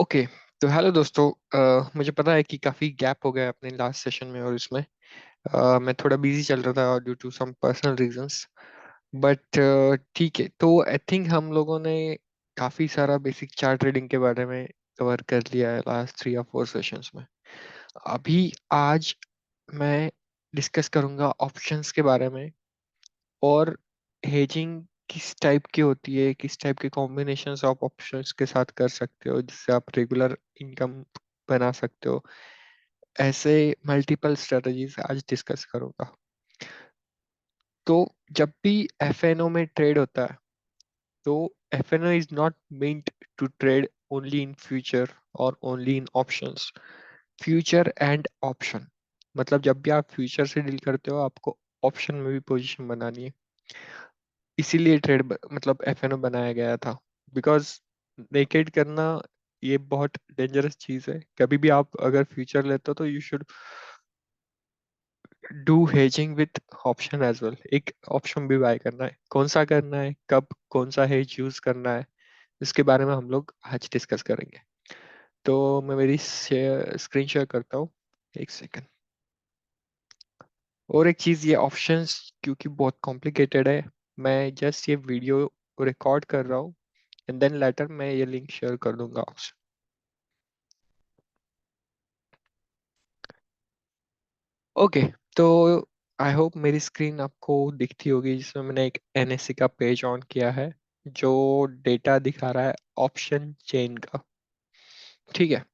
Okay. तो hello दोस्तों। मुझे पता है कि काफ़ी गैप हो गया अपने लास्ट सेशन में, और इसमें मैं थोड़ा बिजी चल रहा था due to some personal reasons. But ठीक है, तो आई थिंक हम लोगों ने काफ़ी सारा बेसिक चार्ट रीडिंग के बारे में कवर कर लिया है लास्ट 3 या 4 सेशंस में। अभी आज मैं डिस्कस करूंगा ऑप्शंस के बारे में, और हेजिंग किस टाइप की होती है, किस टाइप के कॉम्बिनेशंस आप ऑप्शंस के साथ कर सकते हो जिससे आप रेगुलर इनकम बना सकते हो। ऐसे मल्टीपल स्ट्रेटजीज आज डिस्कस करूंगा। तो जब भी एफएनओ में ट्रेड होता है, तो FNO is not meant to trade only in future और only in options. Future and option, मतलब जब भी आप फ्यूचर से डील करते हो, आपको ऑप्शन में भी पोजीशन बनानी है। इसीलिए मतलब एफएनओ बनाया गया था। बिकॉज नेकेड करना ये बहुत डेंजरस चीज है। कभी भी आप अगर फ्यूचर लेते हो तो you should do hedging with option as well. एक ऑप्शन भी बाय करना है, कौन सा करना है, कब कौन सा हेज यूज करना है, इसके बारे में हम लोग आज डिस्कस करेंगे। तो मैं मेरी स्क्रीन शेयर करता हूँ, एक सेकंड। और एक चीज, ये ऑप्शंस क्योंकि बहुत कॉम्प्लिकेटेड है, मैं जस्ट ये वीडियो रिकॉर्ड कर रहा हूँ, एंड देन लेटर मैं ये लिंक शेयर कर दूंगा आपसे। ओके। तो आई होप मेरी स्क्रीन आपको दिखती होगी, जिसमें मैंने एक एनएससी का पेज ऑन किया है जो डेटा दिखा रहा है ऑप्शन चेन का। ठीक है।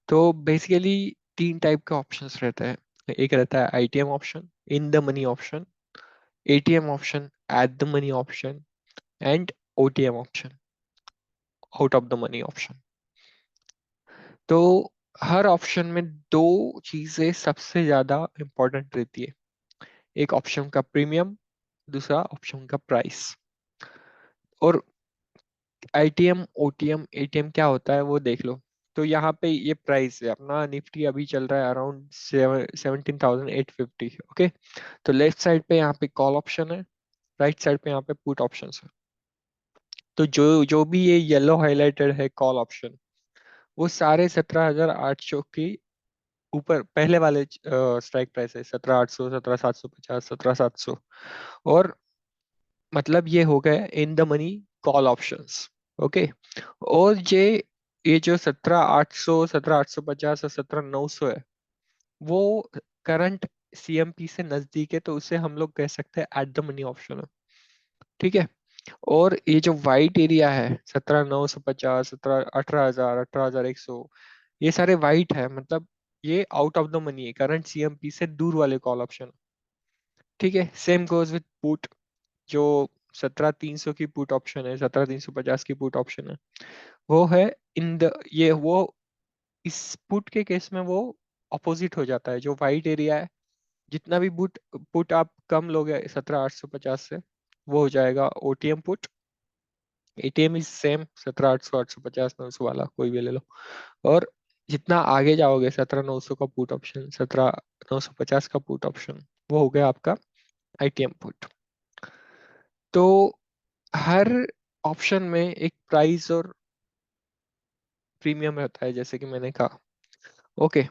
तो बेसिकली 3 टाइप के ऑप्शंस रहते हैं। एक रहता है ITM option, in the money option, ATM option, at the money option, and OTM option, out of the money option. तो हर ऑप्शन में दो चीजें सबसे ज्यादा इंपॉर्टेंट रहती है। एक ऑप्शन का प्रीमियम, दूसरा ऑप्शन का प्राइस। और आईटीएम ओटीएम एटीएम क्या होता है वो देख लो। तो यहाँ पे ये प्राइस है अपना, निफ्टी अभी चल रहा है अराउंड 17,850। ओके। तो लेफ्ट साइड पे यहाँ पे कॉल ऑप्शन है, राइट साइड पे यहाँ पे पुट ऑप्शन है। तो जो जो भी ये येलो हाईलाइटेड है कॉल ऑप्शन, वो सारे 17,800 की ऊपर पहले वाले स्ट्राइक प्राइस है। 17,800, 17,750, 17,700। और मतलब ये हो गए in the money call options. Okay. और ये जो 17,800, 17,850 और 17,900 है, वो करंट सीएमपी से नजदीक है, तो उसे हम लोग कह सकते हैं एट द मनी ऑप्शन है। ठीक है। और ये जो वाइट एरिया है 17,950, 18,000, 18,100, ये सारे वाइट है, मतलब ये आउट ऑफ द मनी है, करंट सीएमपी से दूर वाले कॉल ऑप्शन। ठीक है। Same goes with put. जो 17,300 की पुट ऑप्शन है, 17,350 की पुट ऑप्शन है, वो है इन द ये वो इस पुट के केस में वो अपोजिट हो जाता है। जो वाइट एरिया है, जितना भी पुट पुट आप कम लोगे 17,850 से, वो हो जाएगा OTM put. ATM is same, 17,800, 850, 900 वाला कोई भी ले लो। और जितना आगे जाओगे, 17,900 का पुट ऑप्शन, 17,950 का पुट ऑप्शन, वो हो गया आपका आईटीएम पुट। तो हर ऑप्शन में एक प्राइस और प्रीमियम रहता है, जैसे कि मैंने कहा। ओके।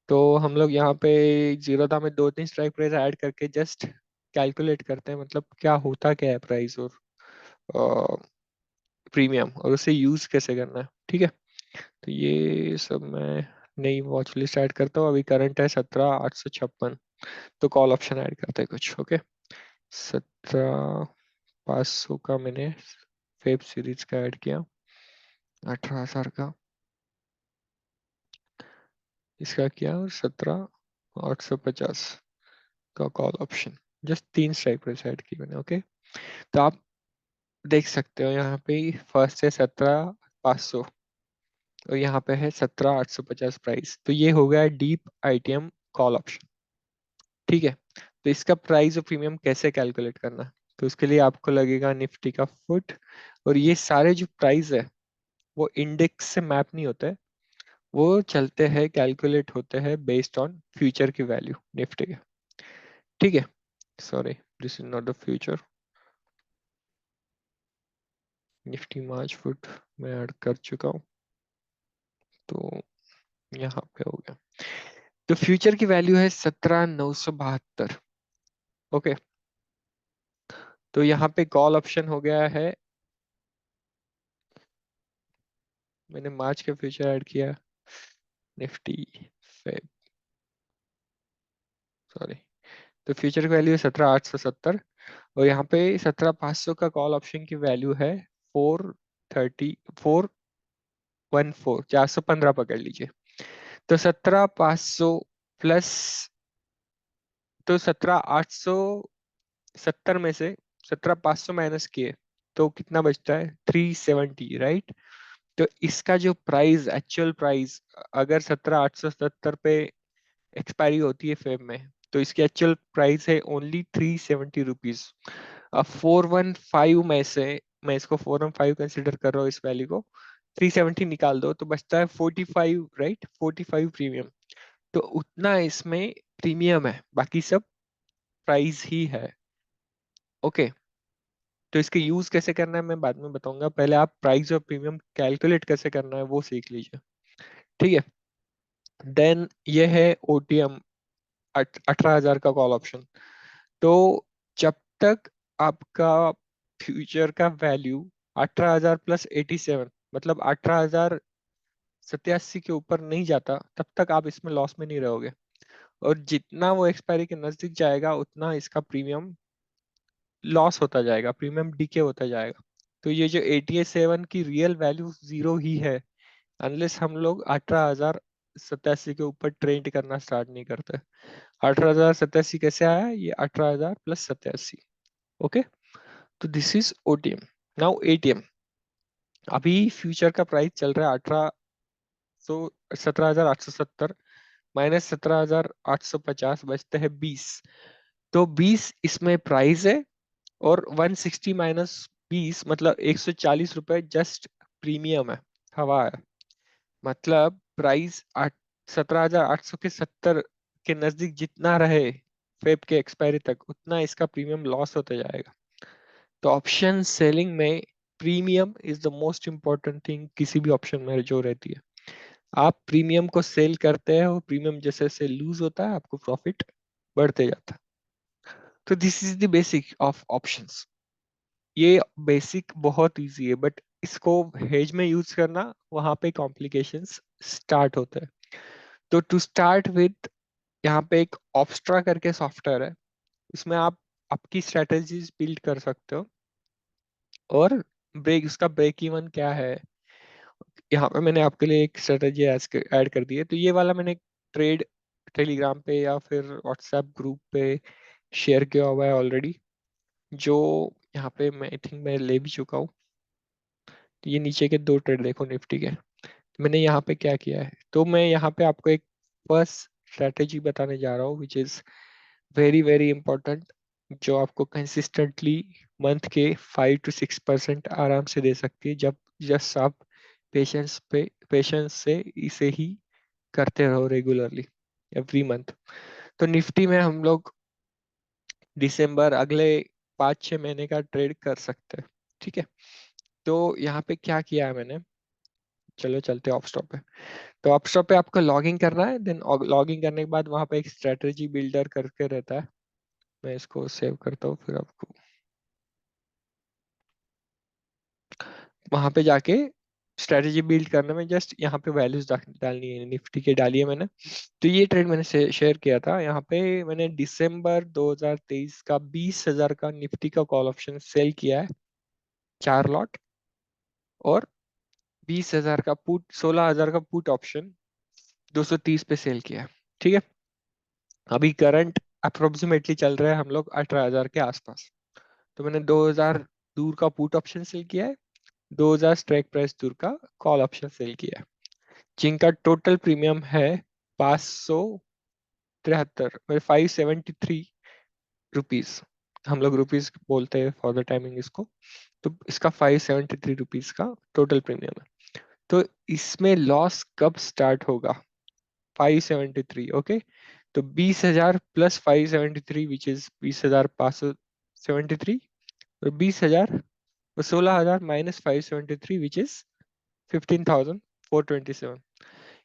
तो हम लोग यहाँ पे जीरोधा में 2-3 स्ट्राइक प्राइस ऐड करके जस्ट कैलकुलेट करते हैं, मतलब क्या होता क्या है प्राइस और प्रीमियम, और उसे यूज कैसे करना है। ठीक है। तो ये सब मैं नई वॉच लिस्ट ऐड करता हूँ। अभी करंट है 17,856। तो कॉल ऑप्शन ऐड करते हैं कुछ। ओके। 17,500 का मैंने फेब सीरीज का ऐड किया, 18,000 का इसका किया, और 17,850 का call option. Just 3 strike price add की मैंने। ओके। तो आप देख सकते हो यहाँ पे फर्स्ट है 17,500, और यहाँ पे है 17,850 प्राइस। तो ये हो गया डीप आईटीएम कॉल ऑप्शन। ठीक है। तो इसका प्राइस और प्रीमियम कैसे कैलकुलेट करना है? तो उसके लिए आपको लगेगा निफ्टी का फुट। और ये सारे जो प्राइस है, वो इंडेक्स से मैप नहीं होते, वो चलते हैं, कैलकुलेट होते हैं बेस्ड ऑन फ्यूचर की वैल्यू निफ्टी के। ठीक है। Sorry, this is not the future. Nifty March foot मैं ऐड कर चुका हूँ। तो यहाँ पे हो गया। तो फ्यूचर की वैल्यू है 17,972। ओके, तो यहाँ पे कॉल ऑप्शन हो गया है, मैंने मार्च का फ्यूचर ऐड किया, निफ्टी फेब, सॉरी। तो फ्यूचर की वैल्यू है 17,870, और यहाँ पे 17,500 का कॉल ऑप्शन की वैल्यू है 43414, 415 पकड़ लीजिए। तो 17,500 प्लस, तो 17,870 में से 17,500 माइनस किए तो कितना बचता है, 370, राइट। तो इसका जो प्राइस, एक्चुअल प्राइस, अगर 17,870 पे एक्सपायरी होती है फेब में, तो इसकी एक्चुअल प्राइस है ओनली 370 रुपीज। अब 415 में से, मैं इसको 415 कंसिडर कर रहा हूँ इस वैल्यू को, 370 निकाल दो तो बचता है 45, राइट, 45 प्रीमियम। तो उतना इसमें प्रीमियम है, बाकी सब प्राइस ही है। ओके, तो इसके यूज कैसे करना है मैं बाद में बताऊंगा, पहले आप प्राइस और प्रीमियम कैलकुलेट कैसे करना है वो सीख लीजिए, ठीक है। देन ये है ओटीएम, 18,000 का कॉल ऑप्शन। तो जब तक आपका फ्यूचर का वैल्यू 18,000 प्लस 87, मतलब 18,087 के ऊपर नहीं जाता, तब तक आप इसमें लॉस में नहीं रहोगे। और जितना वो एक्सपायरी के नजदीक जाएगा उतना इसका प्रीमियम लॉस होता जाएगा, प्रीमियम डीके होता जाएगा। तो ये जो 87 की रियल वैल्यू जीरो ही है, अनलेस हम लोग 18,087 के ऊपर ट्रेड करना स्टार्ट नहीं करते। 18,087 कैसे आया, ये 18,000 प्लस 87। ओके, तो this is OTM. Now ATM, अभी फ्यूचर का प्राइस चल रहा है 17,870 माइनस 17,850, बचते हैं 20। तो 20 इसमें प्राइस है, और 160 माइनस 20 मतलब 140 रुपए जस्ट प्रीमियम है, हवा है। मतलब प्राइस 17,870 के नजदीक जितना रहे फेब के एक्सपायरी तक, उतना इसका प्रीमियम लॉस होता जाएगा। तो ऑप्शन सेलिंग में premium is the most important thing किसी भी ऑप्शन में जो रहती है। आप प्रीमियम को सेल करते हैं, और प्रीमियम जैसे जैसे लूज होता है आपको प्रॉफिट बढ़ते जाता है। तो this is the basic of options. ये बेसिक बहुत इजी है, बट इसको हेज में यूज करना, वहां पे कॉम्प्लिकेशंस स्टार्ट होते हैं। तो टू स्टार्ट विथ, यहाँ पे एक ऑप्स्ट्रा करके सॉफ्टवेयर है, उसमें आप आपकी स्ट्रेटेजीज बिल्ड कर सकते हो। और उसका ब्रेक इवन क्या है, यहाँ पे मैंने आपके लिए एक स्ट्रेटेजी ऐड कर दी है। तो ये वाला मैंने ट्रेड टेलीग्राम पे या फिर व्हाट्सएप ग्रुप पे शेयर किया हुआ है ऑलरेडी, जो यहाँ पे मैं आई थिंक मैं ले भी चुका हूँ। तो ये नीचे के दो ट्रेड देखो निफ्टी के, मैंने यहाँ पे क्या किया है। तो मैं यहाँ पे आपको एक फर्स्ट स्ट्रेटेजी बताने जा रहा हूँ, विच इज वेरी वेरी इंपॉर्टेंट, जो आपको कंसिस्टेंटली मंथ के 5 to 6% आराम से दे सकती है, जब जस्ट आप पेशेंस से इसे ही करते रहो रेगुलरली एवरी मंथ। तो निफ्टी में हम लोग दिसंबर, अगले 5-6 महीने का ट्रेड कर सकते हैं, ठीक है। तो यहाँ पे क्या किया है मैंने, चलो चलते हैं ऑप्स्टॉप पे। तो ऑप्स्टॉप पे आपको लॉगिंग करना है, देन लॉगिंग करने के बाद वहाँ पे एक स्ट्रेटेजी बिल्डर करके रहता है, मैं इसको सेव करता हूँ, फिर आपको वहां पे जाके स्ट्रेटेजी बिल्ड करने में जस्ट यहाँ पे वैल्यूज डालनी है, निफ्टी के डाली है मैंने। तो ये ट्रेड मैंने शेयर किया था, यहाँ पे मैंने दिसंबर 2023 का 20,000 का निफ्टी का कॉल ऑप्शन सेल किया है, 4 लॉट। और 20,000 का पुट, 16,000 का पुट ऑप्शन 230 पे सेल किया है, ठीक है। अभी करंट अप्रोक्सीमेटली चल रहा है हम लोग 18,000 के आसपास। तो मैंने 2,000 दूर का पुट ऑप्शन सेल किया है, 2,000 स्ट्राइक प्राइस दूर का कॉल ऑप्शन सेल किया है, जिनका टोटल प्रीमियम है 573, मतलब 573 रुपीज। हम लोग रुपीज बोलते हैं फॉर द टाइमिंग इसको। तो इसका 573 रुपीज का टोटल प्रीमियम है। तो इसमें लॉस कब स्टार्ट होगा, 573, ओके। तो 20,000 प्लस 573 विच इज 20,573, और 20,000 और 16,000 माइनस 573 विच इज 15,427।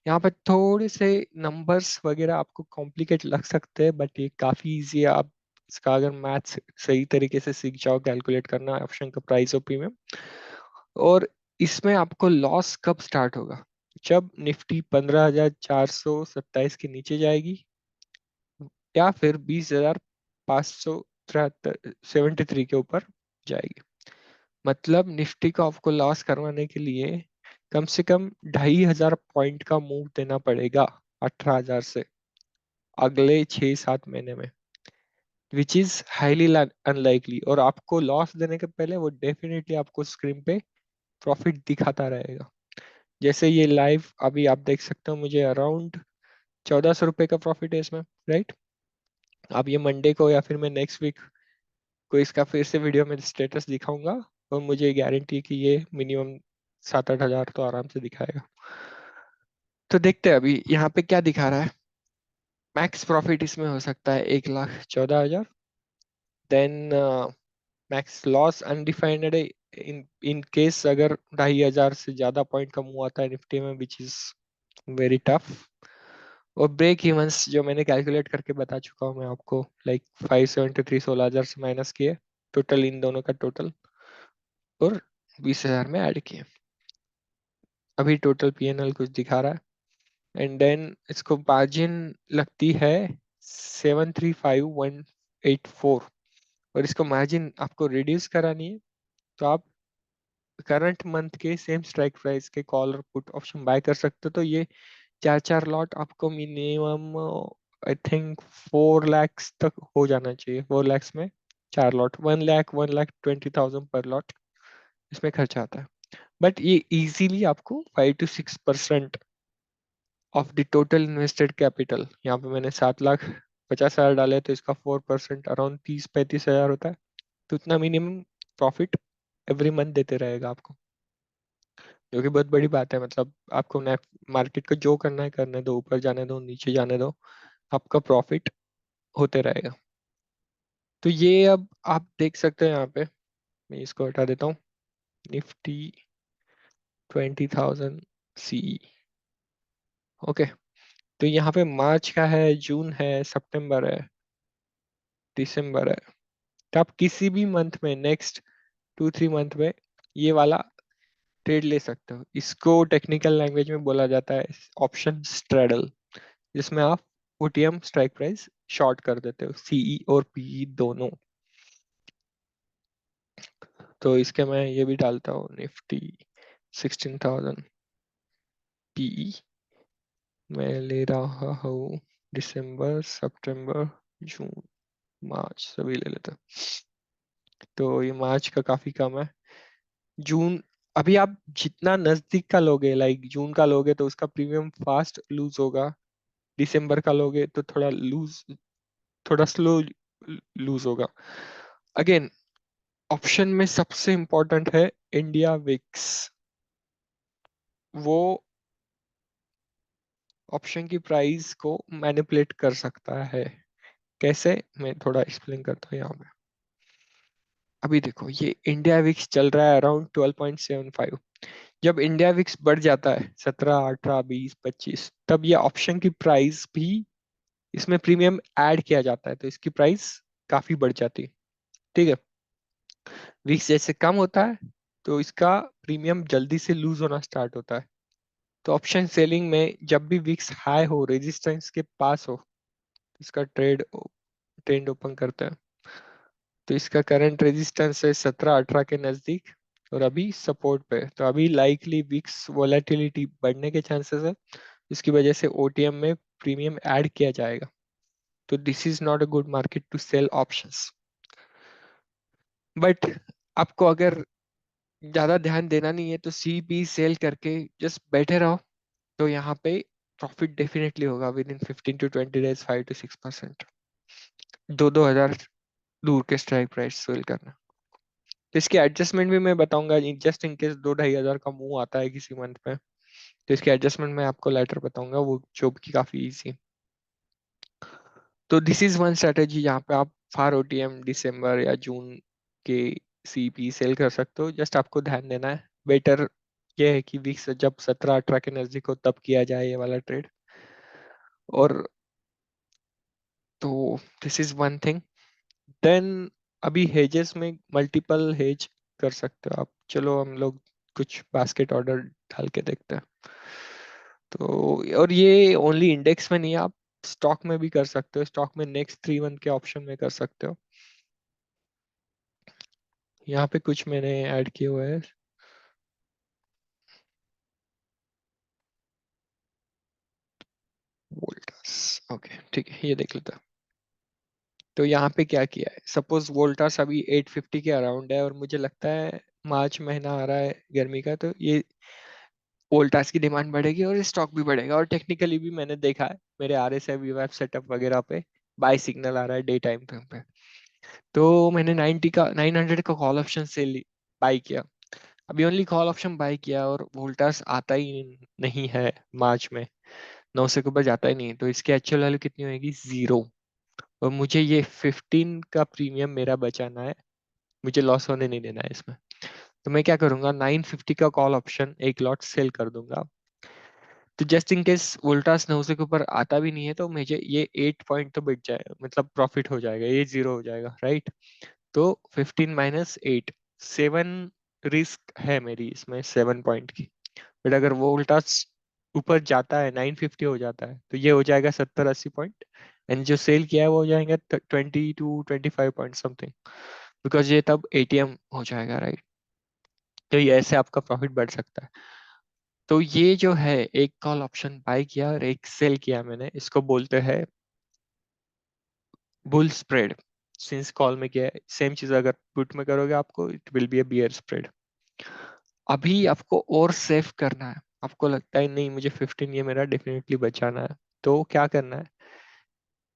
यहाँ पे थोड़े से नंबर्स वगैरह आपको कॉम्प्लिकेट लग सकते हैं, बट ये काफी इजी है। आप इसका अगर मैथ्स सही तरीके से सीख जाओ कैलकुलेट करना ऑप्शन का प्राइस और प्रीमियम। और इसमें आपको लॉस कब स्टार्ट होगा? जब निफ्टी 15,427 के नीचे जाएगी, या फिर 20,573 के ऊपर जाएगी। मतलब निफ्टी को आपको लॉस करवाने के लिए कम से कम 2,500 पॉइंट का मूव देना पड़ेगा 18,000 से अगले 6-7 महीने में, विच इज हाईली अनलाइकली। और आपको लॉस देने के पहले वो डेफिनेटली आपको स्क्रीन पे प्रॉफिट दिखाता रहेगा। जैसे ये लाइव अभी आप देख सकते हो, मुझे अराउंड 1,400 रुपये का प्रॉफिट है इसमें, राइट। अब ये मंडे को या फिर मैं नेक्स्ट वीक को इसका फिर से वीडियो में स्टेटस दिखाऊंगा, और मुझे गारंटी है कि ये मिनिमम 7-8 हज़ार तो आराम से दिखाएगा। तो देखते हैं अभी यहाँ पे क्या दिखा रहा है। मैक्स प्रॉफिट इसमें हो सकता है 1,14,000। देन मैक्स लॉस अनडिफाइंड है, इन इन केस अगर 2,500 से ज्यादा पॉइंट का मुंह आता है निफ्टी में, विच इज वेरी टफ। और ब्रेक इवंस जो मैंने कैलकुलेट करके बता चुका हूँ मैं आपको, लाइक 573 16,000 से माइनस किए टोटल, इन दोनों का टोटल, और 20,000 में ऐड किए। अभी टोटल पीएनएल कुछ दिखा रहा है। एंड देन इसको मार्जिन लगती है 735,184, और इसको मार्जिन आपको रिड्यूस करानी है, तो आप करंट मंथ के सेम स्ट्राइक प्राइस के कॉल और पुट ऑप्शन बाय कर सकते हो। तो ये 4-4 लॉट आपको मिनिमम आई थिंक 4 lakhs तक हो जाना चाहिए। 4 lakhs में 4 लॉट, 1 lakh 1,20,000 पर लॉट इसमें खर्चा आता है। बट ये इजीली आपको 5 to 6% of the total invested capital, यहाँ पे मैंने 7,50,000 डाले, तो इसका 4% अराउंड 30-35 हज़ार होता है। तो इतना मिनिमम प्रॉफिट एवरी मंथ देते रहेगा आपको, जो कि बहुत बड़ी बात है। मतलब आपको मार्केट को जो करना है करने दो, ऊपर जाने दो नीचे जाने दो, आपका प्रॉफिट होते रहेगा। तो ये अब आप देख सकते हैं यहाँ पे, मैं इसको हटा देता हूँ, निफ्टी 20,000 CE। ओके, तो यहाँ पे मार्च का है, जून है, सितंबर है, दिसंबर है। तो आप किसी भी मंथ में नेक्स्ट 2-3 मंथ में ये वाला ट्रेड ले सकते हो। इसको टेक्निकल लैंग्वेज में बोला जाता है ऑप्शन स्ट्रेडल, जिसमें आप ओटीएम स्ट्राइक प्राइस शॉर्ट कर देते हो, सीई और पीई दोनों। तो इसके मैं ये भी डालता हूँ, निफ्टी 16,000 पीई मैं ले रहा हूँ, दिसंबर सितंबर जून मार्च सभी ले लेते हैं। तो ये मार्च का काफी कम है। जून, अभी आप जितना नजदीक का लोगे, लाइक जून का लोगे तो उसका प्रीमियम फास्ट लूज होगा, दिसंबर का लोगे तो थोड़ा स्लो लूज होगा। अगेन, ऑप्शन में सबसे इंपॉर्टेंट है इंडिया विक्स। वो ऑप्शन की प्राइस को मैनिपुलेट कर सकता है। कैसे, मैं थोड़ा एक्सप्लेन करता हूँ यहाँ पे। अभी देखो, ये इंडिया विक्स चल रहा है अराउंड 12.75। जब इंडिया विक्स बढ़ जाता है 17, 18, 20, 25, तब ये ऑप्शन की प्राइस भी, इसमें प्रीमियम ऐड किया जाता है, तो इसकी प्राइस काफी बढ़ जाती है। ठीक है, विक्स जैसे कम होता है तो इसका प्रीमियम जल्दी से लूज होना स्टार्ट होता है। तो ऑप्शन सेलिंग में जब भी विक्स हाई हो, रेजिस्टेंस के पास हो, इसका ट्रेंड ओपन करता है। तो इसका करंट रेजिस्टेंस है 17-18 के नजदीक, और अभी सपोर्ट पे है। तो अभी लाइकली विक्स वोलेटिलिटी बढ़ने के चांसेस है, इसकी वजह से ओटीएम में प्रीमियम ऐड किया जाएगा। तो this is not a good market to sell options. But आपको अगर ज्यादा ध्यान देना नहीं है तो सी बी सेल करके जस्ट बैठे रहो, तो यहाँ पे प्रॉफिट डेफिनेटली होगा within 15 to 20 days, 5 to 6%। 2-2 हज़ार दूर के स्ट्राइक प्राइस सेल करना। तो इसकी एडजस्टमेंट भी मैं बताऊंगा, जस्ट इन केस 2-2.5 हज़ार का मूव आता है किसी मंथ में, तो इसकी एडजस्टमेंट मैं आपको लेटर बताऊंगा, वो जो कि काफी इजी। तो दिस इज वन स्ट्रेटेजी जहाँ पे आप फार ओटीएम दिसंबर या जून के सीपी सेल कर सकते हो। जस्ट आपको ध्यान देना है, बेटर ये है कि वीक जब 17-18 के नजदीक हो तब किया जाए ये वाला ट्रेड। और तो this is one thing. Then अभी हेजेस में मल्टीपल हेज कर सकते हो आप। चलो हम लोग कुछ बास्केट ऑर्डर डाल के देखते हैं। तो और ये ओनली इंडेक्स में नहीं है, आप स्टॉक में भी कर सकते हो। स्टॉक में नेक्स्ट 3 मंथ के ऑप्शन में कर सकते हो। यहाँ पे कुछ मैंने ऐड किए हुए हैं। वोल्टास, ओके ठीक है, ये देख लेते हैं। तो यहाँ पे क्या किया है, सपोज वोल्टास अभी 850 के अराउंड है और मुझे लगता है मार्च महीना आ रहा है गर्मी का, तो ये वोल्टास की डिमांड बढ़ेगी और स्टॉक भी बढ़ेगा। और टेक्निकली भी मैंने देखा है मेरे R S I web setup वगैरह पे बाय सिग्नल आ रहा है डे टाइम पे। तो मैंने 900 का कॉल ऑप्शन से बाय किया। अभी ओनली कॉल ऑप्शन बाय किया और वोल्टास आता ही नहीं है मार्च में, 900 के ऊपर जाता ही नहीं, तो इसकी एक्चुअल वैल्यू कितनी होगी, 0। और मुझे ये 15 का प्रीमियम मेरा बचाना है, मुझे लॉस होने नहीं देना है इसमें। तो मैं क्या करूंगा, 950 का कॉल ऑप्शन एक लॉट सेल कर दूंगा। तो जस्ट इन केस वोल्टास 900 के ऊपर आता भी नहीं है तो मुझे ये 8 पॉइंट तो बच जाए, मतलब प्रॉफिट हो जाएगा, ये 0 हो जाएगा, राइट। तो 15 - 8, 7 रिस्क है मेरी इसमें, 7 पॉइंट की। बट अगर वो उल्टा ऊपर जाता है, 950 हो जाता है, तो ये हो जाएगा 70-80 पॉइंट। एंड जो सेल किया है वो हो जाएंगे 20 to 25 पॉइंट समथिंग, बिकॉज ये तब एटीएम हो जाएगा, राइट। तो ये ऐसे आपका प्रॉफिट बढ़ सकता है। तो ये जो है एक कॉल ऑप्शन बाय किया और एक सेल किया मैंने, इसको बोलते हैं बुल स्प्रेड। सिंस कॉल में किया है, सेम चीज अगर पुट में करोगे आपको it will be a bear spread. अभी आपको और सेव करना है, आपको लगता है नहीं मुझे 15 ये मेरा डेफिनेटली बचाना है, तो क्या करना है,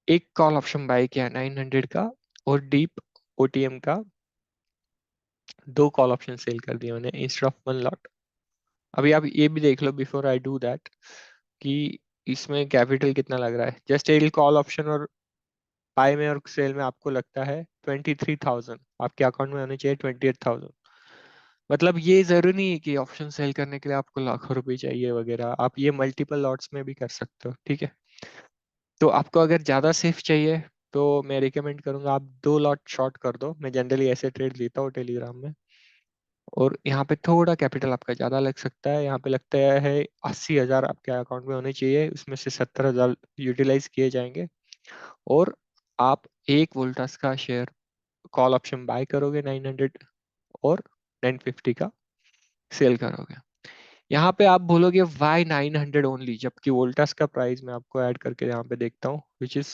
एक कॉल ऑप्शन बाय किया 900 का और डीप ओटीएम का 2 कॉल ऑप्शन सेल कर दिए मैंने इंस्टेड ऑफ 1 लॉट। अभी आप ये भी देख लो बिफोर आई डू दैट कि इसमें कैपिटल कितना लग रहा है। जस्ट एक कॉल ऑप्शन और बाय में और सेल में आपको लगता है 23,000, आपके अकाउंट में होने चाहिए 28,000। मतलब ये जरूरी नहीं है कि ऑप्शन सेल करने के लिए आपको लाखों रुपए चाहिए वगैरह, आप ये मल्टीपल लॉट्स में भी कर सकते हो, ठीक है। तो आपको अगर ज्यादा सेफ चाहिए तो मैं रिकमेंड करूंगा आप 2 लॉट शॉर्ट कर दो। मैं जनरली ऐसे ट्रेड लेता हूँ टेलीग्राम में। और यहाँ पे थोड़ा कैपिटल आपका ज्यादा लग सकता है, यहाँ पे लगता है 80,000 आपके अकाउंट में होने चाहिए, उसमें से 70,000 यूटिलाइज किए जाएंगे। और आप एक वोल्टास का शेयर कॉल ऑप्शन बाय करोगे 900 और 950 का सेल करोगे। यहाँ पे आप बोलोगे वाई 900 ओनली, जबकि वोल्टास का प्राइस मैं आपको ऐड करके यहाँ पे देखता हूँ विच इज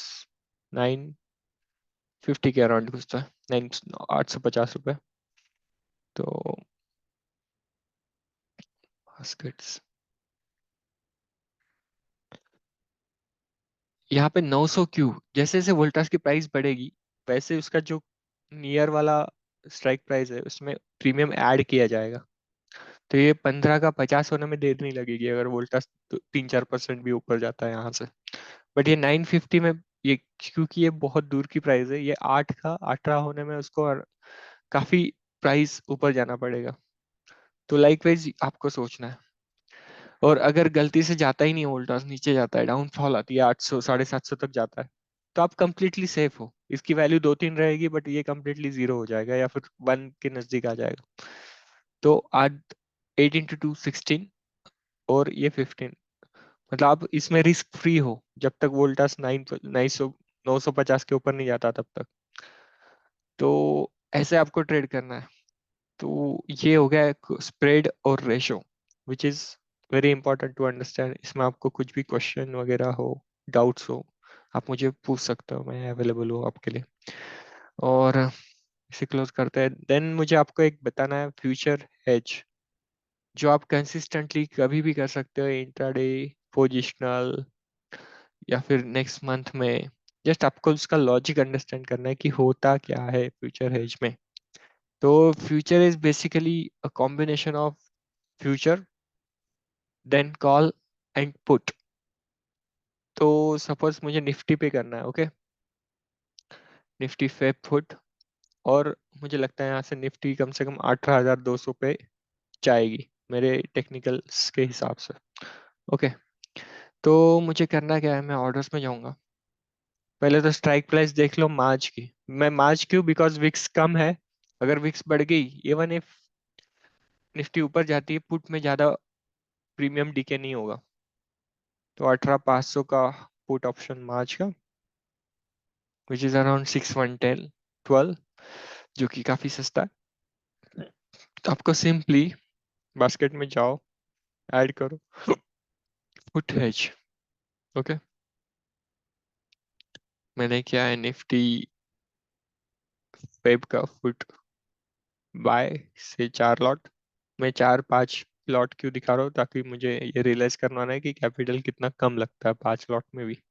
950 के अराउंड कुछ तो है, 850 रुपये। तो बास्केट्स यहाँ पे 900 क्यों, जैसे जैसे वोल्टास की प्राइस बढ़ेगी वैसे उसका जो नियर वाला स्ट्राइक प्राइस है उसमें प्रीमियम ऐड किया जाएगा। तो ये 15 का 50 होने में देर नहीं लगेगी अगर वोल्टास 3-4% भी ऊपर जाता है यहाँ से। बट ये 950 में, ये क्योंकि ये बहुत दूर की प्राइस है, ये 8 का 18 होने में उसको और काफी प्राइस ऊपर जाना पड़ेगा। तो लाइकवाइज आपको सोचना है। और अगर गलती से जाता ही नहीं वोल्टास, नीचे जाता है, डाउनफॉल आती है 800 750 तक जाता है, तो आप कंप्लीटली सेफ हो। इसकी वैल्यू 2-3 रहेगी बट ये कंप्लीटली 0 हो जाएगा या फिर 1 के नजदीक आ जाएगा। तो आज 8 × 2 16 और ये 15, मतलब आप इसमें रिस्क फ्री हो जब तक वोल्टास 950 के ऊपर नहीं जाता तब तक। तो ऐसे आपको ट्रेड करना है। तो ये हो गया स्प्रेड और ratio, which is very important to understand. इसमें आपको कुछ भी क्वेश्चन वगैरह हो, डाउट्स हो, आप मुझे पूछ सकते हो, मैं अवेलेबल हूँ आपके लिए। और इसे क्लोज करते हैं। देन मुझे आपको एक बताना है फ्यूचर हेज, जो आप कंसिस्टेंटली कभी भी कर सकते हो, इंट्राडे, पोजिशनल, या फिर नेक्स्ट मंथ में। जस्ट आपको उसका लॉजिक अंडरस्टैंड करना है कि होता क्या है फ्यूचर हेज में। तो future is basically a combination of future then call and put. तो सपोज मुझे निफ्टी पे करना है, ओके, निफ्टी पे पुट। और मुझे लगता है यहाँ से निफ्टी कम से कम 18,200 पे जाएगी मेरे टेक्निकल्स के हिसाब से। ओके, तो मुझे करना क्या है, मैं ऑर्डर्स में जाऊंगा। पहले तो स्ट्राइक प्राइस देख लो मार्च की। मैं मार्च क्यों, बिकॉज विक्स कम है। अगर विक्स बढ़ गई, इवन इफ निफ्टी ऊपर जाती है, पुट में ज्यादा प्रीमियम डीके नहीं होगा। तो 18,500 का पुट ऑप्शन मार्च का, विच इज अराउंड 6,112, जो कि काफी सस्ता है। तो आपको सिंपली बास्केट में जाओ, ऐड करो पुट हेज। ओके, मैंने किया है निफ्टी वेब का पुट बाय से 4 लॉट। मैं 4-5 लॉट क्यों दिखा रहा हूँ, ताकि मुझे ये रियलाइज करना है कि कैपिटल कितना कम लगता है 5 लॉट में भी।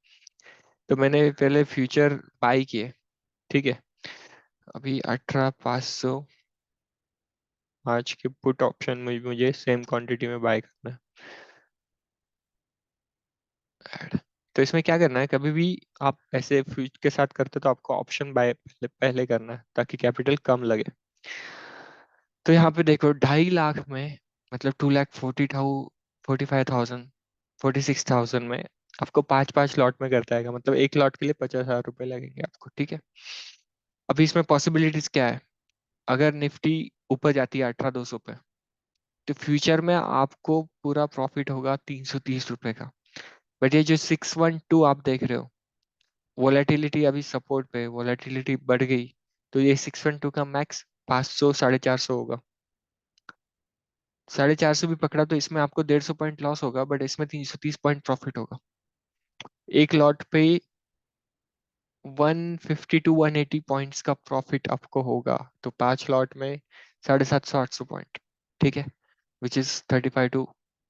तो मैंने पहले फ्यूचर बाई किए, ठीक है। अभी 18,500 आज के पुट ऑप्शन में मुझे सेम क्वांटिटी में बाय करना है, ऐड। तो इसमें क्या करना है, कभी भी आप ऐसे फ्यूच के साथ करते तो आपको ऑप्शन बाय पहले करना है, ताकि कैपिटल कम लगे। तो यहाँ पे देखो 2.5 लाख में, मतलब 2,40,45,000, 46,000 में आपको 5-5 लॉट में करता है, मतलब 1 लॉट के लिए 50,000 रुपये लगेंगे आपको, ठीक है। अभी इसमें पॉसिबिलिटीज क्या है, अगर निफ्टी ऊपर जाती है 18,200 पे, तो फ्यूचर में आपको पूरा प्रॉफिट होगा 330 रुपए का। बट ये जो 612 आप देख रहे हो, वोलेटिलिटी अभी सपोर्ट पे, वोलेटिलिटी बढ़ गई तो ये 612 का मैक्स 500 450 होगा। 450 भी पकड़ा तो इसमें आपको 150 पॉइंट लॉस होगा, बट इसमें 330 पॉइंट प्रॉफिट होगा। एक लॉट पे 150 to 180 पॉइंट्स का प्रॉफिट आपको होगा, तो 5 लॉट में 750 800 पॉइंट, ठीक है, विच इज 35 to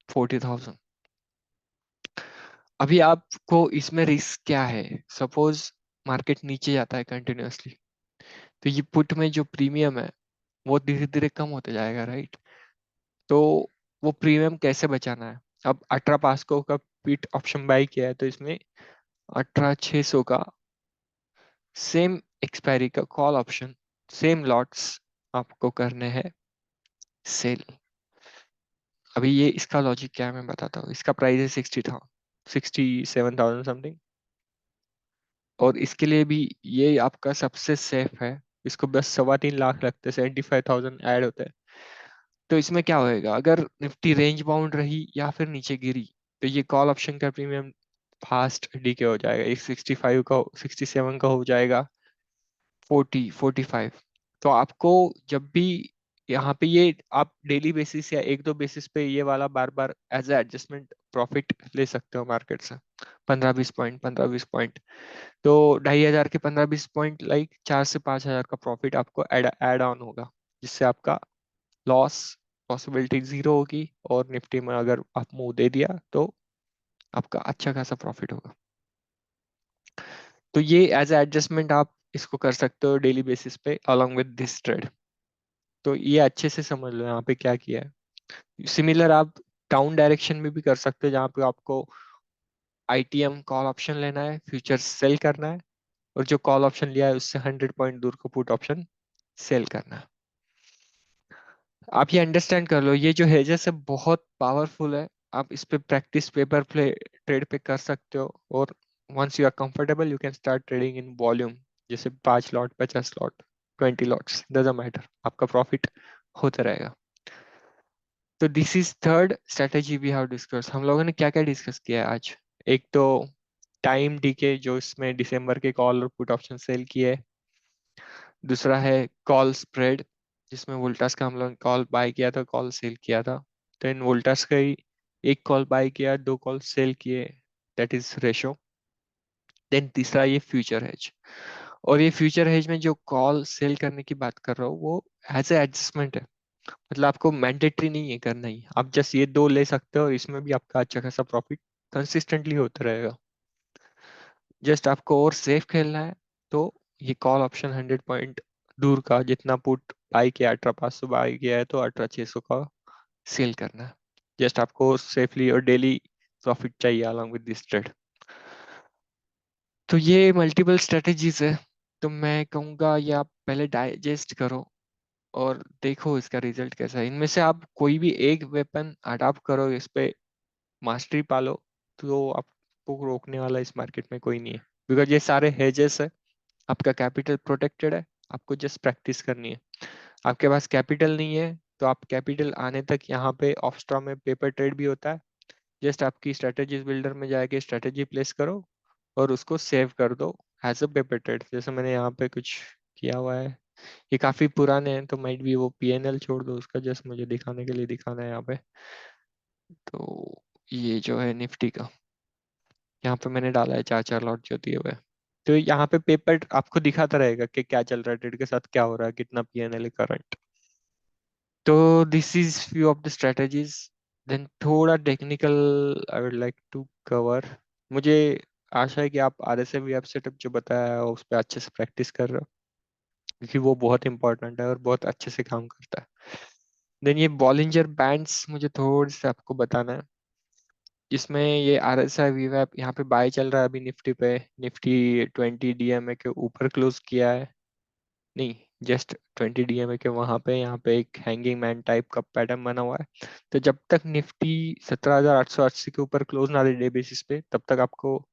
40,000। अभी आपको इसमें रिस्क क्या है, सपोज मार्केट नीचे जाता है कंटिन्यूअसली, तो ये पुट में जो प्रीमियम है वो धीरे धीरे कम होते जाएगा, राइट। तो वो प्रीमियम कैसे बचाना है। अब 18,500 का पिट ऑप्शन बाई किया है, तो इसमें 18,600 का सेम एक्सपायरी का कॉल ऑप्शन, सेम लॉट्स आपको करने हैं सेल। अभी ये इसका लॉजिक क्या है मैं बताता हूँ। इसका प्राइस है 67,000 समथिंग, और इसके लिए भी ये आपका सबसे सेफ है। इसको बस 3.25 लाख लगते हैं, 75,000 ऐड होता है। तो इसमें क्या होएगा, अगर निफ्टी रेंज बाउंड रही या फिर नीचे गिरी, तो ये कॉल ऑप्शन का प्रीमियम फास्ट डीके हो जाएगा। एक 65 का, 67 का हो जाएगा, 45। तो आपको जब भी यहाँ पे ये आप डेली बेसिस या 1-2 बेसिस पे ये वाला बार बार एज ए एडजस्टमेंट प्रॉफिट ले सकते हो मार्केट से, 15-20 पॉइंट, 15-20 पॉइंट। तो 2,500 के 15-20 पॉइंट, लाइक 4 से 5 हजार का प्रॉफिट आपको ऐड ऑन होगा, जिससे आपका लॉस पॉसिबिलिटी जीरो होगी, और निफ्टी में अगर आप मुंह दे दिया तो आपका अच्छा खासा प्रॉफिट होगा। तो ये एज एडजस्टमेंट आप इसको कर सकते हो डेली बेसिस पे अलोंग विद दिस ट्रेड। तो ये अच्छे से समझ लो यहाँ पे क्या किया है। सिमिलर आप डाउन डायरेक्शन में भी कर सकते हो, जहाँ पे आपको आईटीएम कॉल ऑप्शन लेना है, फ्यूचर सेल करना है, और जो कॉल ऑप्शन लिया है उससे 100 पॉइंट दूर को पुट ऑप्शन सेल करना है। आप ये अंडरस्टैंड कर लो, ये जो हेजेस है बहुत पावरफुल है। आप इस पे प्रैक्टिस पेपर प्ले ट्रेड पे कर सकते हो, और once you are comfortable you can start trading in volume, जैसे 5 lot, 50 lot, 20 lots, doesn't matter, आपका प्रॉफिट होता रहेगा। तो this is third strategy we have discuss. हम लोगों ने क्या क्या डिस्कस किया है आज। एक तो टाइम डीके, जो इसमें दिसंबर के कॉल और पुट ऑप्शन सेल किए। दूसरा है कॉल स्प्रेड, जिसमें वोल्टास का हम लोग कॉल बाय किया था, कॉल सेल किया था। तो इन वोल्टास का ही एक कॉल बाय किया, 2 कॉल सेल किए, दैट इज रेशो। देन तीसरा ये फ्यूचर हेज, और ये फ्यूचर हेज में जो कॉल सेल करने की बात कर रहा हूँ वो एज ए एडजस्टमेंट है। मतलब आपको मैंडेटरी नहीं है करना ही, आप जस्ट ये 2 ले सकते हो, और इसमें भी आपका अच्छा खासा प्रॉफिट कंसिस्टेंटली होता रहेगा। जस्ट आपको और सेफ खेलना है, तो ये कॉल ऑप्शन 100 पॉइंट दूर का जितना पुट बाई किया, 18,500 बाई किया है, तो 18,600 का सेल करना है। जस्ट आपको सेफली और डेली प्रॉफिट चाहिए अलॉन्ग विद दिस ट्रेड। तो ये मल्टीपल स्ट्रेटेजीज है। तो मैं कहूँगा ये आप पहले डाइजेस्ट करो, और देखो इसका रिजल्ट कैसा है। इनमें से आप कोई भी एक वेपन अडाप्ट करो, इस पे मास्टरी पालो, तो आपको रोकने वाला इस मार्केट में कोई नहीं है, बिकॉज ये सारे हेजेस है। आपका कैपिटल प्रोटेक्टेड है, आपको जस्ट प्रैक्टिस करनी है। आपके पास कैपिटल नहीं है, तो आप कैपिटल आने तक यहाँ पे ऑफस्ट्रा में पेपर ट्रेड भी होता है। जस्ट आपकी स्ट्रेटेजीज बिल्डर में जाके स्ट्रेटेजी प्लेस करो और उसको सेव कर दो एज अ पेपर ट्रेड, जैसे मैंने यहाँ पे कुछ किया हुआ है। ये काफी पुराने हैं, तो माइट भी वो पीएनएल छोड़ दो उसका, जस्ट मुझे दिखाने के लिए दिखाना है यहाँ पे। तो ये जो है निफ्टी का, यहाँ पे मैंने डाला है चार चार लॉट जो दिए हुए हैं। तो यहाँ पे पेपर आपको दिखाता रहेगा कि क्या चल रहा है, ट्रेड के साथ क्या हो रहा है, कितना पीएनएल है करंट। तो this is few of the strategies. Then थोड़ा technical I would like to cover. मुझे आशा है कि आप आरएसए वेब सेटअप जो बताया है उस पर अच्छे से प्रैक्टिस कर रहे हो, क्योंकि वो बहुत इंपॉर्टेंट है और बहुत अच्छे से काम करता है। देन ये बॉलिंजर बैंड्स मुझे थोड़ी सी आपको बताना है। इसमें ये आर एस आई वी वैप यहाँ पे बाय चल रहा है अभी निफ्टी पे। निफ्टी 20 डीएमए के ऊपर क्लोज किया है, नहीं, जस्ट 20 डीएमए के वहां पे, यहाँ पे एक हैंगिंग मैन टाइप का पैटर्न बना हुआ है। तो जब तक निफ्टी 17,880 के ऊपर क्लोज ना दे डे बेसिस पे, तब तक आपको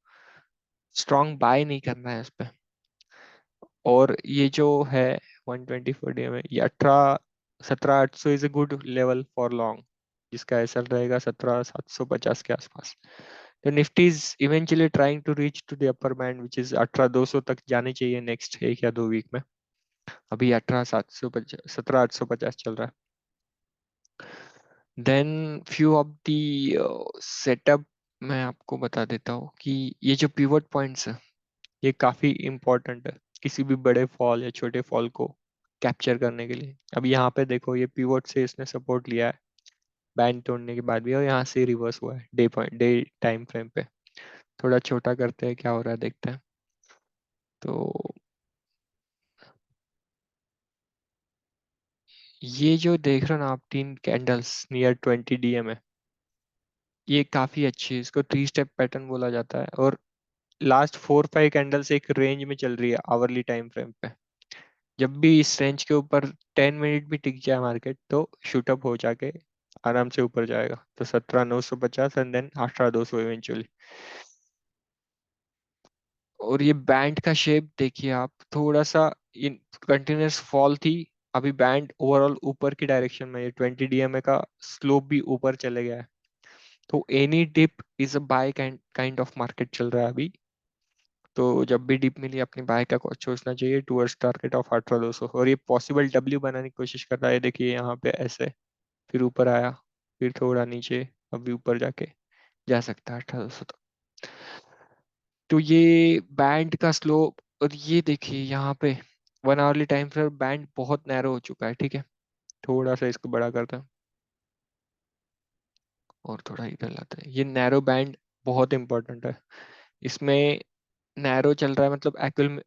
स्ट्रॉन्ग बाय नहीं करना है इस पे। और ये जो है 124 डीएमए, ये 17,800 is a good level for long, जिसका एसएल रहेगा 17,750 के आसपास। तो Nifty is eventually trying to reach to the upper band which is 18,200 तक जानी चाहिए नेक्स्ट 1 या 2 वीक में। अभी 18,750, 17,850 चल रहा है। Then few of the setup मैं आपको बता देता हूँ कि ये जो पिवट पॉइंट्स है ये काफी इंपॉर्टेंट है किसी भी बड़े फॉल या छोटे फॉल को कैप्चर करने के लिए। अब यहाँ पे देखो ये पिवट से इसने सपोर्ट लिया है बैंड तोड़ने के बाद भी, और यहाँ से रिवर्स हुआ है day point, day time frame पे। थोड़ा छोटा करते हैं क्या हो रहा है देखते हैं। तो ये जो देख रहे हो ना आप, 3 कैंडल्स नियर 20 डीएम है, ये काफी अच्छी है, इसको 3 स्टेप पैटर्न बोला जाता है। और लास्ट 4-5 कैंडल्स एक रेंज में चल रही है आवरली टाइम फ्रेम पे। जब भी इस रेंज के ऊपर 10 मिनट भी टिक जाए मार्केट, तो शूटअप हो जाके आराम से ऊपर जाएगा। तो 17,950 एंड देन 18,200 इवेंचुअली। और ये बैंड का शेप देखिए आप, थोड़ा सा इन कंटिन्यूस फॉल थी, अभी बैंड ओवरऑल ऊपर की डायरेक्शन में, ये 20 डीएमए का स्लोप भी ऊपर चले गया है। तो any dip is a buy kind of market चल रहा है अभी। तो जब भी डिप मिली अपनी बाय का सोचना चाहिए टूवर्ड्स टारगेट ऑफ 18,200। और ये पॉसिबल डब्ल्यू बनाने की कोशिश कर रहा है, देखिए यहाँ पे ऐसे, फिर ऊपर आया, फिर थोड़ा नीचे, अभी ऊपर जाके जा सकता है 18,200 तक। तो ये बैंड का स्लोप, और ये देखिए यहाँ पे 1 आवरली टाइम फ्रेम बैंड बहुत नैरो हो चुका है, ठीक है। थोड़ा सा इसको बड़ा करता है और थोड़ा इधर लाता है। ये नैरो बैंड बहुत इंपॉर्टेंट है। इसमें नैरो चल रहा है मतलब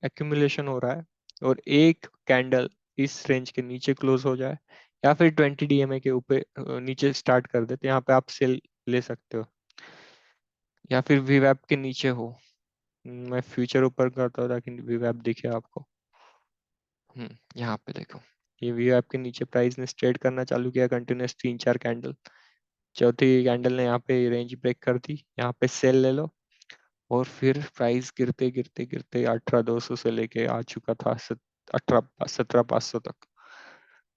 एक्यूमुलेशन हो रहा है, और एक कैंडल इस रेंज के नीचे क्लोज हो जाए, या फिर 20 डीएमए के ऊपर नीचे स्टार्ट कर दे, तो यहाँ पे आप सेल ले सकते हो। या फिर वीवैप के नीचे हो। मैं फ्यूचर ऊपर करता हूँ ताकि वीवैप दिखे आपको। यहाँ पे देखो, ये वीवैप के नीचे प्राइस ने ट्रेड करना चालू किया कंटिन्यूस 3-4 कैंडल। चौथी कैंडल ने यहाँ पे रेंज ब्रेक कर दी, यहाँ पे सेल ले लो। और फिर प्राइस गिरते गिरते गिरते 18,200 से लेके आ चुका था 17,500 तक।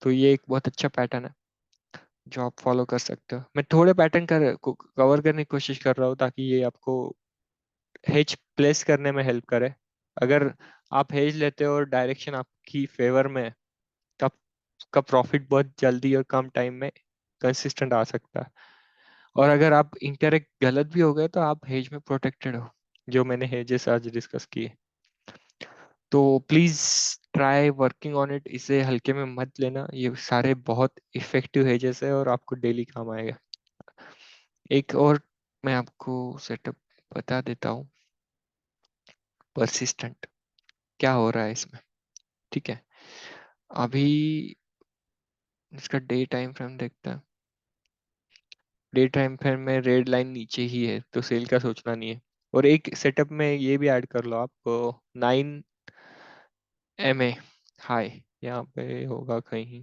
तो ये एक बहुत अच्छा पैटर्न है जो आप फॉलो कर सकते हो। मैं थोड़े पैटर्न कवर करने की कोशिश कर रहा हूँ ताकि ये आपको हेज प्लेस करने में हेल्प करे। अगर आप हेज लेते हो और डायरेक्शन आपकी फेवर में है, तब का प्रॉफिट बहुत जल्दी और कम टाइम में कंसिस्टेंट आ सकता है। और अगर आप इनकरेक्ट गलत भी हो गए, तो आप हेज में प्रोटेक्टेड हो, जो मैंने हेजेस आज डिस्कस किए। तो please try working on it, इसे हल्के में मत लेना, ये सारे बहुत इफेक्टिव हेजेस है और आपको डेली काम आएगा। एक और मैं आपको सेटअप बता देता हूँ, परसिस्टेंट क्या हो रहा है इसमें, ठीक है। अभी इसका डे टाइम फ्रेम देखते हैं। डे टाइम फ्रेम में रेड लाइन नीचे ही है, तो सेल का सोचना नहीं है। और एक सेटअप में ये भी ऐड कर लो आप, 9 MA हाई यहाँ पे होगा कहीं,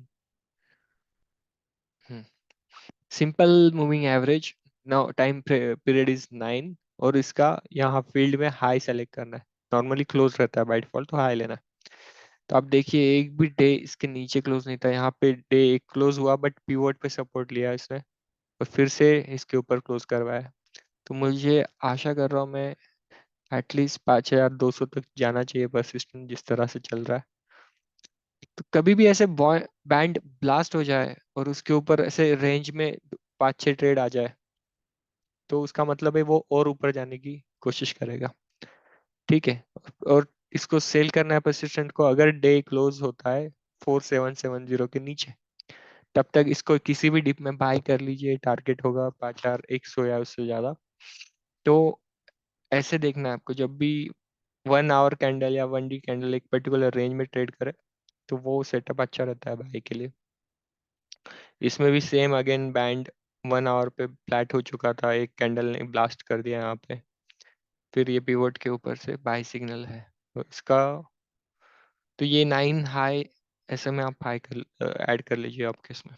simple moving average, now time period is 9, और इसका यहाँ फील्ड में हाई सेलेक्ट करना है। नॉर्मली क्लोज रहता है बाय डिफॉल्ट, तो हाई लेना है। तो आप देखिए एक भी डे इसके नीचे क्लोज नहीं था, यहाँ पे डे एक क्लोज हुआ बट पीवोट पे सपोर्ट लिया इसने, और फिर से इसके ऊपर क्लोज करवाया। तो मुझे आशा कर रहा हूँ मैं एटलीस्ट 5200 तक जाना चाहिए परसिस्टेंट जिस तरह से चल रहा है। तो कभी भी ऐसे बैंड ब्लास्ट हो जाए और उसके ऊपर ऐसे रेंज में 5-6 ट्रेड आ जाए, तो उसका मतलब है वो और ऊपर जाने की कोशिश करेगा। ठीक है, और इसको सेल करना है परसिस्टेंट को अगर डे क्लोज होता है 4770 के नीचे, तब तक इसको किसी भी डिप में बाय कर लीजिए। टारगेट होगा 5100 या उससे ज्यादा। तो ऐसे देखना है आपको, जब भी 1 आवर कैंडल या 1 डी कैंडल एक पर्टिकुलर रेंज में ट्रेड करे, तो वो सेटअप अच्छा रहता है बाय के लिए। इसमें भी सेम अगेन बैंड 1 आवर पे फ्लैट हो चुका था, एक कैंडल ने ब्लास्ट कर दिया यहाँ पे, फिर ये पिवोट के ऊपर से बाय सिग्नल है। तो इसका, तो ये 9 हाई ऐसे में आप हाई कर ऐड कर लीजिए आपके इसमें,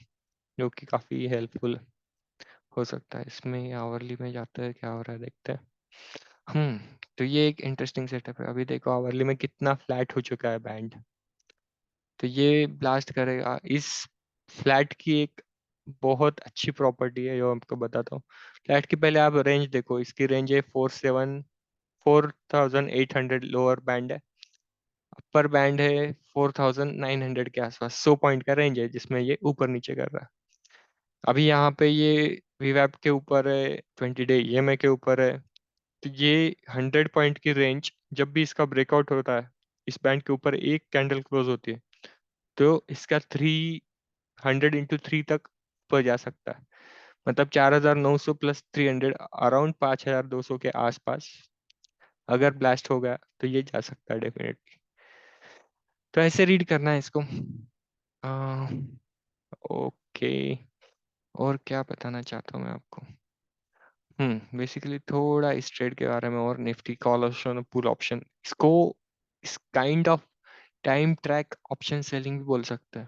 जो कि काफ़ी हेल्पफुल हो सकता है। इसमें आवरली में जाता है, क्या हो रहा है देखते हैं। तो ये एक इंटरेस्टिंग सेटअप है। अभी देखो आवरली में कितना फ्लैट हो चुका है बैंड। तो ये ब्लास्ट करेगा। इस फ्लैट की एक बहुत अच्छी प्रॉपर्टी है जो आपको बताता हूँ। फ्लैट की पहले आप रेंज देखो, इसकी रेंज है 4800 लोअर बैंड है, अपर बैंड है 4900 के आसपास। 100 पॉइंट का रेंज है जिसमें ये ऊपर नीचे कर रहा है। अभी यहाँ पे ये वीवैप के ऊपर है, 20 डे ईएमए के ऊपर है। तो ये 100 पॉइंट की रेंज जब भी इसका ब्रेकआउट होता है, इस बैंड के ऊपर एक कैंडल क्लोज होती है, तो इसका 300 × 3 तक ऊपर जा सकता है। मतलब 4900 प्लस 300, अराउंड 5200 के आसपास अगर ब्लास्ट हो गया तो ये जा सकता है डेफिनेटली। तो ऐसे रीड करना है इसको। ओके, और क्या बताना चाहता हूँ मैं आपको। बेसिकली थोड़ा इस ट्रेड के बारे में, और निफ्टी कॉल ऑप्शन और पुल ऑप्शन, इसको इस kind of time track option selling भी बोल सकते हैं,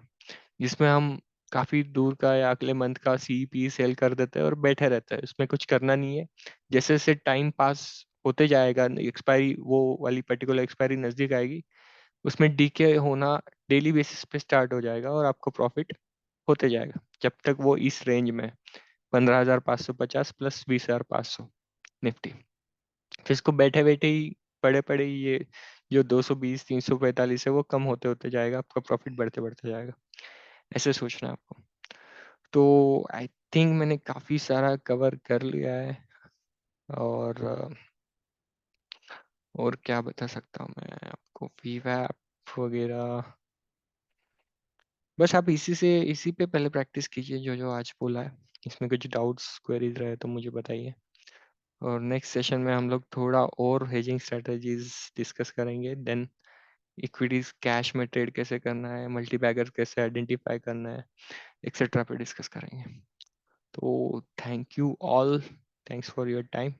जिसमें हम काफी दूर का या अगले मंथ का सीपी सेल कर देते हैं और बैठे रहते हैं, उसमें कुछ करना नहीं है। जैसे जैसे टाइम पास होते जाएगा, एक्सपायरी वो वाली पर्टिकुलर एक्सपायरी नजदीक आएगी, उसमें डीके होना डेली बेसिस पे स्टार्ट हो जाएगा और आपको प्रॉफिट होते जाएगा जब तक वो इस रेंज में 15,550 प्लस 20,500 निफ्टी। फिर इसको बैठे बैठे ही, पड़े पड़े ही ये जो 220 345 है वो कम होते होते जाएगा, आपका प्रॉफिट बढ़ते बढ़ते जाएगा। ऐसे सोचना है आपको। तो आई थिंक मैंने काफी सारा कवर कर लिया है। और और क्या बता सकता हूँ मैं आपको, वीवैप वगैरह, बस आप इसी पे पहले प्रैक्टिस कीजिए जो जो आज बोला है। इसमें कुछ डाउट्स क्वेरीज रहे तो मुझे बताइए, और नेक्स्ट सेशन में हम लोग थोड़ा और हेजिंग स्ट्रेटजीज डिस्कस करेंगे। देन इक्विटीज कैश में ट्रेड कैसे करना है, मल्टी बैगर कैसे आइडेंटिफाई करना है, एक्सेट्रा पे डिस्कस करेंगे। तो thank you all, thanks for your time.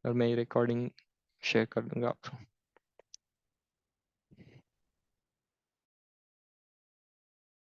और मैं ये रिकॉर्डिंग शेयर कर दूंगा आपको।